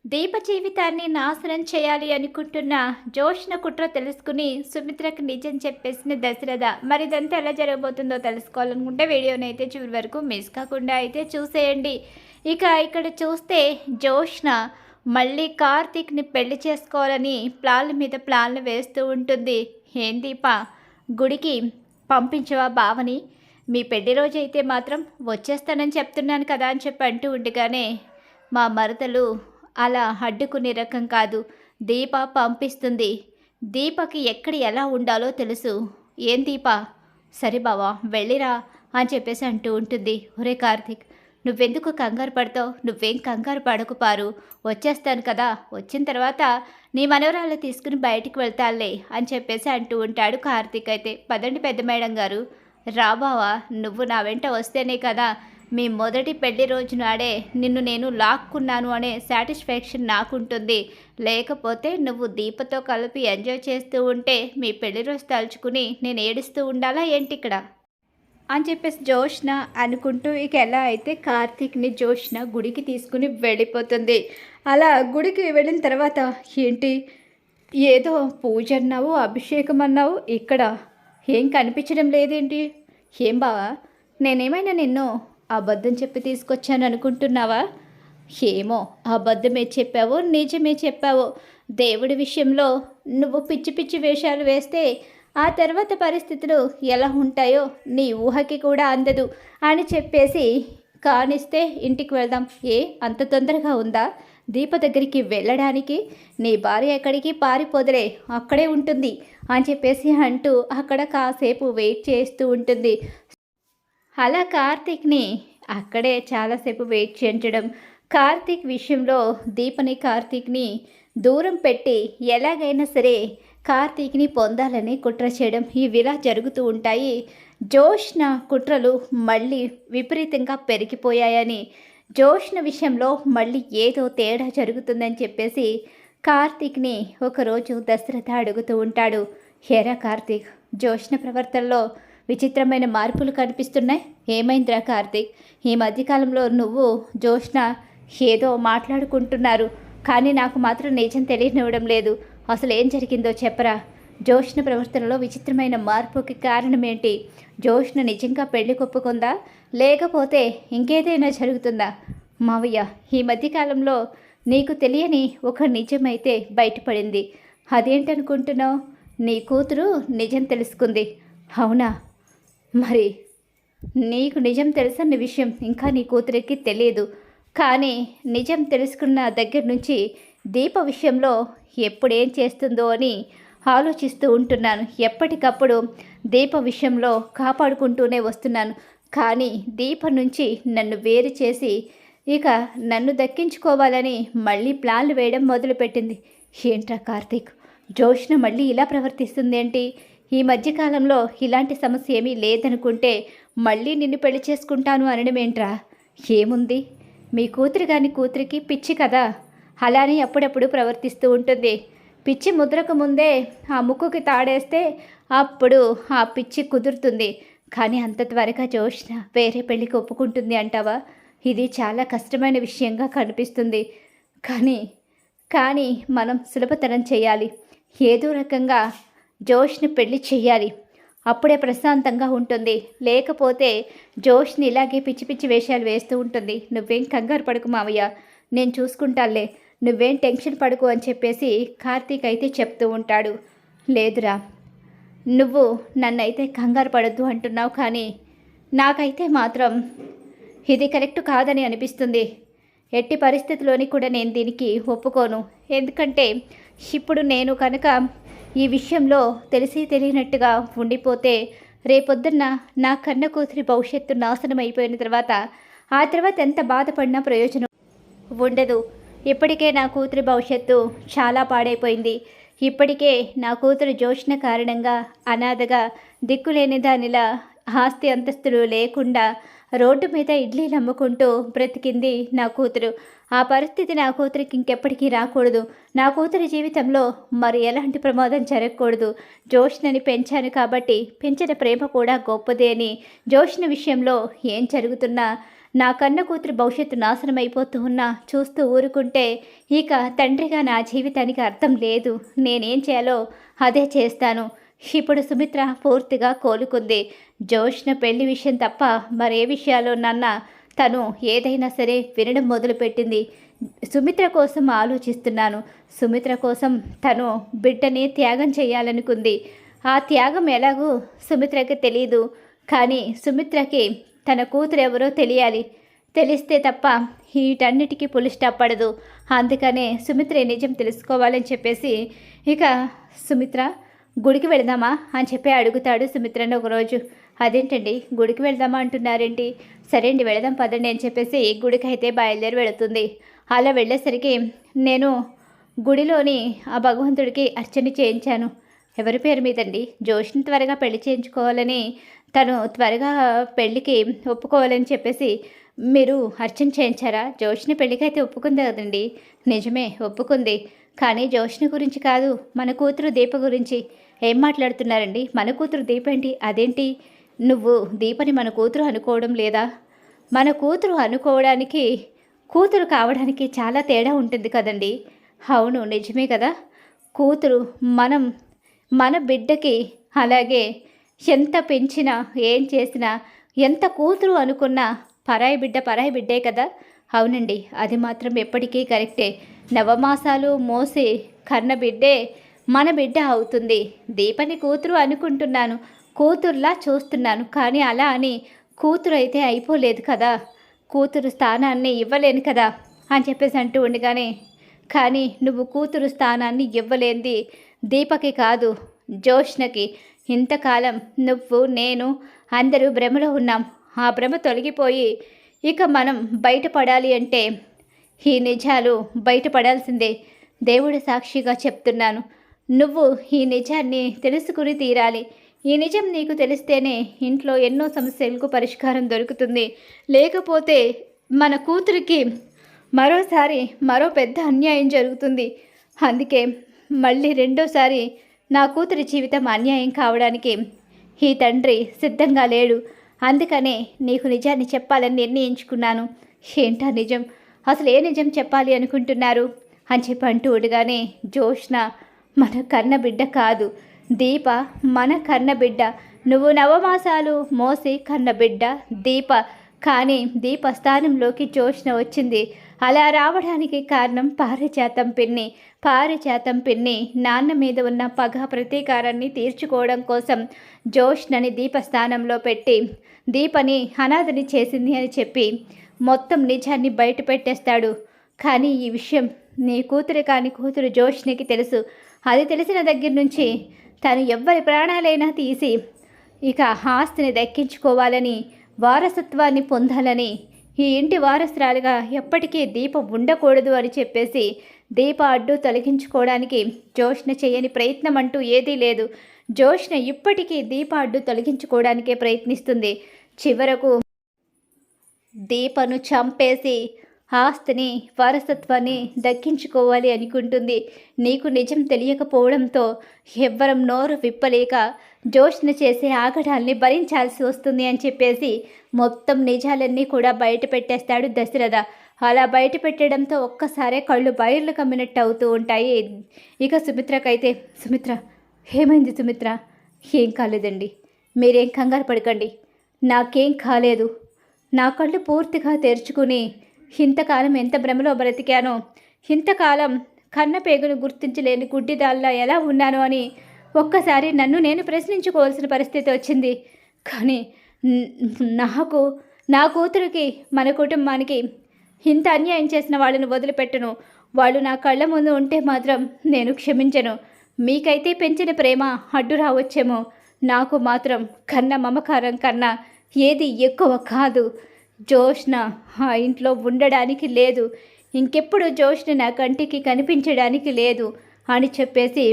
దీప జీవితాన్ని నాశనం చేయాలి అనుకుంటున్న జోష్న కుట్ర తెలుసుకుని సుమిత్రకు నిజం చెప్పేసిన దశరథ. మరి ఇదంతా ఎలా జరగబోతుందో తెలుసుకోవాలనుకుంటే వీడియోని అయితే చివరి వరకు మిస్ కాకుండా అయితే చూసేయండి. ఇక ఇక్కడ చూస్తే జోష్న మళ్ళీ కార్తీక్ని పెళ్లి చేసుకోవాలని ప్లాన్ల మీద ప్లాన్లు వేస్తూ ఉంటుంది. ఏం దీప, గుడికి పంపించవా బావని? మీ పెళ్లి రోజు అయితే మాత్రం వచ్చేస్తానని చెప్తున్నాను కదా అని చెప్పి అంటూ ఉండగానే మా మరదలు అలా అడ్డుకునే రకం కాదు. దీప పంపిస్తుంది. దీపకి ఎక్కడ ఎలా ఉండాలో తెలుసు. ఏం దీప, సరే బావా వెళ్ళిరా అని చెప్పేసి అంటూ ఉంటుంది. ఒరే కార్తీక్, నువ్వెందుకు కంగారు పడతావు? నువ్వేం కంగారు పడకు పారు, వచ్చేస్తాను కదా, వచ్చిన తర్వాత నీ మనవరాలు తీసుకుని బయటికి వెళ్తాలే అని చెప్పేసి అంటూ ఉంటాడు కార్తీక్. అయితే పదండి పెద్ద మేడం గారు, రాబావా, నువ్వు నా వెంట వస్తేనే కదా మీ మొదటి పెళ్లి రోజు నాడే నిన్ను నేను లాక్కున్నాను అనే సాటిస్ఫాక్షన్ నాకుంటుంది. లేకపోతే నువ్వు దీపతో కలిపి ఎంజాయ్ చేస్తూ ఉంటే మీ పెళ్లి రోజు తలుచుకుని నేను ఏడుస్తూ ఉండాలా ఏంటి ఇక్కడ అని చెప్పేసి జోష్న అనుకుంటూ ఇక ఎలా అయితే కార్తీక్ని జోష్న గుడికి తీసుకుని వెళ్ళిపోతుంది. అలా గుడికి వెళ్ళిన తర్వాత ఏంటి, ఏదో పూజ అన్నావు, అభిషేకం అన్నావు, ఇక్కడ ఏం కనిపించడం లేదేంటి? ఏం బావా, నేనేమైనా నిన్ను అబద్ధం చెప్పి తీసుకొచ్చాను అనుకుంటున్నావా? ఏమో, అబద్ధమే చెప్పావో నిజమే చెప్పావో, దేవుడి విషయంలో నువ్వు పిచ్చి పిచ్చి వేషాలు వేస్తే ఆ తర్వాత పరిస్థితులు ఎలా ఉంటాయో నీ ఊహకి కూడా అందదు అని చెప్పేసి కానిస్తే ఇంటికి వెళ్దాం. ఏ అంత తొందరగా ఉందా దీప దగ్గరికి వెళ్ళడానికి? నీ భార్య ఎక్కడికి పారిపోదలే, అక్కడే ఉంటుంది అని చెప్పేసి అంటూ అక్కడ కాసేపు వెయిట్ చేస్తూ ఉంటుంది. అలా కార్తీక్ని అక్కడే చాలాసేపు వెయిట్ చేయించడం, కార్తీక్ విషయంలో దీపని కార్తీక్ని దూరం పెట్టి ఎలాగైనా సరే కార్తీక్ని పొందాలని కుట్ర చేయడం, ఇవిలా జరుగుతూ ఉంటాయి. జోష్న కుట్రలు మళ్ళీ విపరీతంగా పెరిగిపోయాయని, జోష్న విషయంలో మళ్ళీ ఏదో తేడా జరుగుతుందని చెప్పేసి కార్తీక్ని ఒకరోజు దశరథ అడుగుతూ ఉంటాడు. హేరా కార్తీక్, జోష్న ప్రవర్తనలో విచిత్రమైన మార్పులు కనిపిస్తున్నాయి. ఏమైందిరా కార్తీక్, ఈ మధ్యకాలంలో నువ్వు జోష్న ఏదో మాట్లాడుకుంటున్నారు, కానీ నాకు మాత్రం నిజం తెలియనివ్వడం లేదు. అసలు ఏం జరిగిందో చెప్పరా? జోష్న ప్రవర్తనలో విచిత్రమైన మార్పుకి కారణం ఏంటి? జోష్న నిజంగా పెళ్లి కొప్పుకుందా, లేకపోతే ఇంకేదైనా జరుగుతుందా? మావయ్య, ఈ మధ్యకాలంలో నీకు తెలియని ఒక నిజమైతే బయటపడింది. అదేంటనుకుంటున్నావు? నీ కూతురు నిజం తెలుసుకుంది. అవునా? మరి నీకు నిజం తెలుసన్న విషయం ఇంకా నీ కూతురికి తెలియదు. కానీ నిజం తెలుసుకున్న దగ్గర నుంచి దీప విషయంలో ఎప్పుడేం చేస్తుందో అని ఆలోచిస్తూ ఉంటున్నాను. ఎప్పటికప్పుడు దీప విషయంలో కాపాడుకుంటూనే వస్తున్నాను. కానీ దీప నుంచి నన్ను వేరు చేసి ఇక నన్ను దక్కించుకోవాలని మళ్ళీ ప్లాన్లు వేయడం మొదలుపెట్టింది. ఏంట్రా కార్తీక్, జోష్న మళ్ళీ ఇలా ప్రవర్తిస్తుంది ఏంటి? ఈ మధ్యకాలంలో ఇలాంటి సమస్య ఏమీ లేదనుకుంటే మళ్ళీ నిన్ను పెళ్లి చేసుకుంటాను అనడమేంట్రా? ఏముంది, మీ కూతురు కాని కూతురికి పిచ్చి కదా, అలానే అప్పుడప్పుడు ప్రవర్తిస్తూ ఉంటుంది. పిచ్చి ముద్రకు ముందే ఆ ముక్కుకి తాడేస్తే అప్పుడు ఆ పిచ్చి కుదురుతుంది. కానీ అంత త్వరగా జోష్న వేరే పెళ్ళికి ఒప్పుకుంటుంది అంటావా? ఇది చాలా కష్టమైన విషయంగా కనిపిస్తుంది. కానీ కానీ మనం సులభతరం చేయాలి. ఏదో రకంగా జోష్ని పెళ్లి చెయ్యాలి. అప్పుడే ప్రశాంతంగా ఉంటుంది. లేకపోతే జోష్ని ఇలాగే పిచ్చి పిచ్చి వేషాలు వేస్తూ ఉంటుంది. నువ్వేం కంగారు పడుకు మావయ్య, నేను చూసుకుంటాలే, నువ్వేం టెన్షన్ పడుకు అని చెప్పేసి కార్తీక్ అయితే చెప్తూ ఉంటాడు. లేదురా, నువ్వు నన్నైతే కంగారు పడద్దు అంటున్నావు, కానీ నాకైతే మాత్రం ఇది కరెక్ట్ కాదని అనిపిస్తుంది. ఎట్టి పరిస్థితిలోని కూడా నేను దీనికి ఒప్పుకోను. ఎందుకంటే ఇప్పుడు నేను కనుక ఈ విషయంలో తెలిసి తెలియనట్టుగా ఉండిపోతే రేపొద్దున్న నా కన్న కూతురి భవిష్యత్తు నాశనం అయిపోయిన తర్వాత ఆ తర్వాత ఎంత బాధపడినా ప్రయోజనం ఉండదు. ఇప్పటికే నా కూతురి భవిష్యత్తు చాలా పాడైపోయింది. ఇప్పటికే నా కూతురు జోష్న కారణంగా అనాథగా దిక్కులేని దానిలా ఆస్తి అంతస్తులు లేకుండా రోడ్డు మీద ఇడ్లీలు అమ్ముకుంటూ బ్రతికింది నా కూతురు. ఆ పరిస్థితి నా కూతురికి ఇంకెప్పటికీ రాకూడదు. నా కూతురి జీవితంలో మరి ఎలాంటి ప్రమాదం జరగకూడదు. జోష్నని పెంచాను కాబట్టి పెంచిన ప్రేమ కూడా గొప్పదే అని, జోష్న విషయంలో ఏం జరుగుతున్నా నా కన్న కూతురు భవిష్యత్తు నాశనం అయిపోతూ ఉన్నా చూస్తూ ఊరుకుంటే ఇక తండ్రిగా నా జీవితానికి అర్థం లేదు. నేనేం చేయాలో అదే చేస్తాను. ఇప్పుడు సుమిత్ర పూర్తిగా కోలుకుంది. జోష్న పెళ్లి విషయం తప్ప మరే విషయాల్లోనన్నా తను ఏదైనా సరే వినడం మొదలుపెట్టింది. సుమిత్ర కోసం ఆలోచిస్తున్నాను. సుమిత్ర కోసం తను బిడ్డని త్యాగం చేయాలనుకుంది. ఆ త్యాగం ఎలాగో సుమిత్రకి తెలీదు. కానీ సుమిత్రకి తన కూతురు ఎవరో తెలియాలి. తెలిస్తే తప్ప వీటన్నిటికీ పులి స్టాప్ పడదు. అందుకనే సుమిత్ర నిజం తెలుసుకోవాలని చెప్పేసి ఇక సుమిత్ర గుడికి వెళదామా అని చెప్పి అడుగుతాడు సుమిత్రను ఒకరోజు. అదేంటండి గుడికి వెళదామా అంటున్నారేంటి? సరే అండి వెళదాం పదండి అని చెప్పేసి గుడికి అయితే బయలుదేరి వెళుతుంది. అలా వెళ్ళేసరికి నేను గుడిలోని ఆ భగవంతుడికి అర్చన చేయించాను. ఎవరి పేరు మీదండి? జోష్ని త్వరగా పెళ్లి చేయించుకోవాలని, తను త్వరగా పెళ్ళికి ఒప్పుకోవాలని చెప్పేసి మీరు అర్చన చేయించారా? జోష్ని పెళ్ళికైతే ఒప్పుకుంది కదండి. నిజమే ఒప్పుకుంది. కానీ జోష్ని గురించి కాదు, మన కూతురు దీప గురించి. ఏం మాట్లాడుతున్నారండి? మన కూతురు దీప ఏంటి? అదేంటి నువ్వు దీపని మన కూతురు అనుకోవడం లేదా? మన కూతురు అనుకోవడానికి కూతురు కావడానికి చాలా తేడా ఉంటుంది కదండి. అవును నిజమే కదా. కూతురు మన బిడ్డకి అలాగే ఎంత పెంచినా ఏం చేసినా ఎంత కూతురు అనుకున్నా పరాయి బిడ్డే కదా. అవునండి అది మాత్రం ఎప్పటికీ కరెక్టే. నవమాసాలు మోసి కన్న బిడ్డే మన బిడ్డ అవుతుంది. దీపని కూతురు అనుకుంటున్నాను, కూతురులా చూస్తున్నాను. కానీ అలా అని కూతురు అయితే అయిపోలేదు కదా, కూతురు స్థానాన్ని ఇవ్వలేను కదా అని చెప్పేసి అంటూ ఉండగానే, కానీ నువ్వు కూతురు స్థానాన్ని ఇవ్వలేంది దీపకి కాదు జోష్నకి. ఇంతకాలం నువ్వు నేను అందరూ భ్రమలో ఉన్నాం. ఆ భ్రమ తొలగిపోయి ఇక మనం బయటపడాలి అంటే ఈ నిజాలు బయటపడాల్సిందే. దేవుడి సాక్షిగా చెప్తున్నాను, నువ్వు ఈ నిజాన్ని తెలుసుకుని తీరాలి. ఈ నిజం నీకు తెలిస్తేనే ఇంట్లో ఎన్నో సమస్యలకు పరిష్కారం దొరుకుతుంది. లేకపోతే మన కూతురికి మరోసారి మరో పెద్ద అన్యాయం జరుగుతుంది. అందుకే మళ్ళీ రెండోసారి నా కూతురి జీవితం అన్యాయం కావడానికి ఈ తండ్రి సిద్ధంగా లేడు. అందుకనే నీకు నిజాన్ని చెప్పాలని నిర్ణయించుకున్నాను. ఏంటా నిజం? అసలు ఏ నిజం చెప్పాలి అనుకుంటున్నారు అని చెప్పి అంటూ ఉండగానే, జోష్న మన కన్న బిడ్డ కాదు, దీప మన కన్న బిడ్డ. నువ్వు నవమాసాలు మోసి కన్న బిడ్డ దీప. కానీ దీప స్థానంలోకి జోష్న వచ్చింది. అలా రావడానికి కారణం పారిజాతం పిన్ని నాన్న మీద ఉన్న పగ ప్రతీకారాన్ని తీర్చుకోవడం కోసం జోష్నని దీప స్థానంలో పెట్టి దీపని అనాథని చేసింది అని చెప్పి మొత్తం నిజాన్ని బయట పెట్టేస్తాడు. కానీ ఈ విషయం నీ కూతురు కాని కూతురు జోష్నికి తెలుసు. అది తెలిసిన దగ్గర నుంచి తను ఎవ్వరి ప్రాణాలైనా తీసి ఇక ఆస్తిని దక్కించుకోవాలని, వారసత్వాన్ని పొందాలని, ఈ ఇంటి వారసురాలుగా ఎప్పటికీ దీప ఉండకూడదు అని చెప్పేసి దీప అడ్డు తొలగించుకోవడానికి జోష్న చేయని ప్రయత్నం అంటూ ఏదీ లేదు. జోష్న ఇప్పటికీ దీప అడ్డు తొలగించుకోవడానికే ప్రయత్నిస్తుంది. చివరకు దీపను చంపేసి ఆస్తిని వారసత్వాన్ని దక్కించుకోవాలి అనుకుంటుంది. నీకు నిజం తెలియకపోవడంతో ఎవ్వరం నోరు విప్పలేక జోష్న చేసే ఆగడాల్ని భరించాల్సి వస్తుంది అని చెప్పేసి మొత్తం నిజాలన్నీ కూడా బయట పెట్టేస్తాడు దశరథ. అలా బయట పెట్టడంతో ఒక్కసారే కళ్ళు బయర్లు కమ్మినట్టు అవుతూ ఉంటాయి. ఇక సుమిత్రకైతే, సుమిత్ర ఏమైంది సుమిత్ర? ఏం కాలేదండి, మీరేం కంగారు పడకండి, నాకేం కాలేదు. నా కళ్ళు పూర్తిగా తెరుచుకుని ఇంతకాలం ఎంత భ్రమలో బ్రతికానో, ఇంతకాలం కన్న పేగును గుర్తించలేని గుడ్డిదాల్లా ఎలా ఉన్నానో అని ఒక్కసారి నన్ను నేను ప్రశ్నించుకోవాల్సిన పరిస్థితి వచ్చింది. కానీ నాకు, నా కూతురికి, మన కుటుంబానికి ఇంత అన్యాయం చేసిన వాళ్ళను వదిలిపెట్టను. వాళ్ళు నా కళ్ళ ముందు ఉంటే మాత్రం నేను క్షమించను. మీకైతే పెంచిన ప్రేమ అడ్డు రావచ్చేమో, నాకు మాత్రం కన్న మమకారం కన్నా ఏది ఎక్కువ కాదు. జోష్న ఆ ఇంట్లో ఉండడానికి లేదు, ఇంకెప్పుడు జోష్న నా కంటికి కనిపించడానికి లేదు అని చెప్పేసి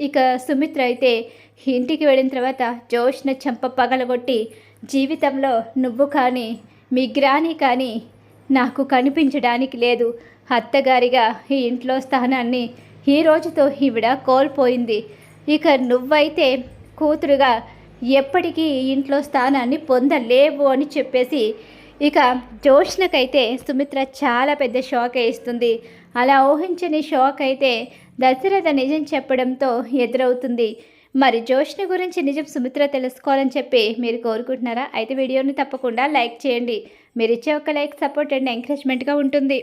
ఇక సుమిత్ర అయితే ఇంటికి వెళ్ళిన తర్వాత జోష్న చెంప పగలగొట్టి, జీవితంలో నువ్వు కానీ మీ గ్రాని కానీ నాకు కనిపించడానికి లేదు. అత్తగారిగా ఈ ఇంట్లో స్థానాన్ని ఈ రోజుతో ఈవిడ కోల్పోయింది. ఇక నువ్వైతే కూతురుగా ఎప్పటికీ ఈ ఇంట్లో స్థానాన్ని పొందలేవు అని చెప్పేసి ఇక జోష్నకైతే సుమిత్ర చాలా పెద్ద షాక్ ఇస్తుంది. అలా ఊహించని షాక్ అయితే దశరథ నిజం చెప్పడంతో ఎదురవుతుంది. మరి జోష్న గురించి నిజం సుమిత్ర తెలుసుకోవాలని చెప్పి మీరు కోరుకుంటున్నారా? అయితే వీడియోని తప్పకుండా లైక్ చేయండి. మీరు ఇచ్చే ఒక లైక్ సపోర్ట్ అండ్ ఎంకరేజ్మెంట్గా ఉంటుంది.